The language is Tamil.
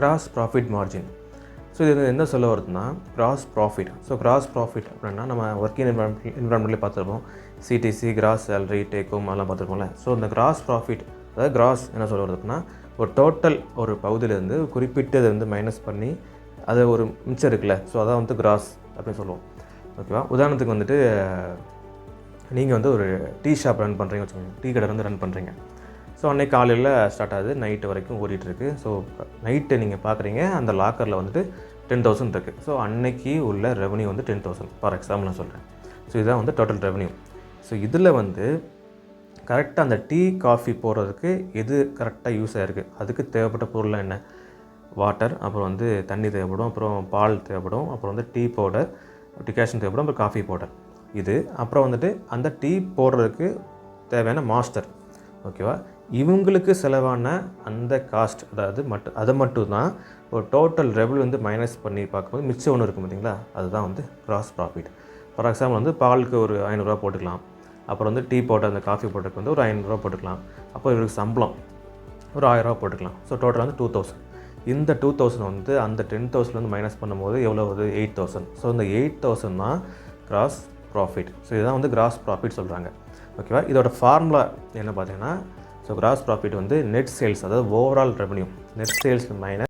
Gross profit margin. ஸோ இது என்ன சொல்ல வருதுன்னா gross profit. So gross profit அப்படின்னா நம்ம ஒர்க்கிங் என்வரான்மெண்ட்லேயே பார்த்துருப்போம். CTC, gross salary, take home அதெல்லாம் பார்த்துருப்போம்ல. ஸோ இந்த கிராஸ் ப்ராஃபிட், அதாவது கிராஸ் என்ன சொல்ல வருதுன்னா ஒரு டோட்டல் ஒரு பகுதியிலேருந்து குறிப்பிட்டதை வந்து மைனஸ் பண்ணி அதை ஒரு மிச்சம் இருக்குல்ல, ஸோ அதான் வந்து கிராஸ் அப்படின்னு சொல்லுவோம். ஓகேவா? உதாரணத்துக்கு வந்துட்டு நீங்கள் வந்து ஒரு டீ ஷாப் ரன் பண்ணுறீங்க வச்சுக்கோங்க, டீ கடை வந்து ரன் பண்ணுறீங்க. ஸோ அன்றைக்கி காலையில் ஸ்டார்ட் ஆகுது, நைட்டு வரைக்கும் ஓடிட்டுருக்கு. ஸோ நைட்டு நீங்கள் பார்க்குறீங்க அந்த லாக்கரில் வந்துட்டு 10,000 இருக்குது. ஸோ அன்னைக்கு உள்ள ரெவன்யூ வந்து 10,000 ஃபார் எக்ஸாம்பிள் நான் சொல்கிறேன். ஸோ இதுதான் வந்து டோட்டல் ரெவன்யூ. ஸோ இதில் வந்து கரெக்டாக அந்த டீ காஃபி போடுறதுக்கு எது கரெக்டாக யூஸ் ஆகிருக்கு, அதுக்கு தேவைப்பட்ட பொருள்லாம் என்ன, வாட்டர், அப்புறம் வந்து தண்ணி தேவைப்படும், அப்புறம் பால் தேவைப்படும், அப்புறம் வந்து டீ பவுடர், டிகாஷன் தேவைப்படும், அப்புறம் காஃபி பவுடர் இது, அப்புறம் வந்துட்டு அந்த டீ போடுறதுக்கு தேவையான மாஸ்டர். ஓகேவா? இவங்களுக்கு செலவான அந்த காஸ்ட், அதாவது அதை மட்டும்தான் ஒரு டோட்டல் ரெவன்யூ வந்து மைனஸ் பண்ணி பார்க்கும்போது மிச்சம் ஒன்று இருக்கும் பார்த்தீங்களா, அதுதான் வந்து கிராஸ் ப்ராஃபிட். ஃபார் எக்ஸாம்பிள் வந்து பாலுக்கு ஒரு 500 போட்டுக்கலாம், அப்புறம் வந்து டீ பவுடர் அந்த காஃபி பவுடருக்கு வந்து ஒரு 500 போட்டுக்கலாம், அப்போ இவருக்கு சம்பளம் ஒரு 1000 போட்டுக்கலாம். ஸோ டோட்டல் வந்து 2000. இந்த 2000 வந்து அந்த 10,000 வந்து மைனஸ் பண்ணும்போது எவ்வளோ வருது, 8,000. ஸோ இந்த 8,000 தான் கிராஸ் ப்ராஃபிட். ஸோ இதுதான் வந்து கிராஸ் ப்ராஃபிட் சொல்கிறாங்க. ஓகேவா? இதோட ஃபார்முலா என்ன பார்த்தீங்கன்னா, ஸோ கிராஸ் ப்ராஃபிட் வந்து நெட் சேல்ஸ், அதாவது overall revenue, net sales minus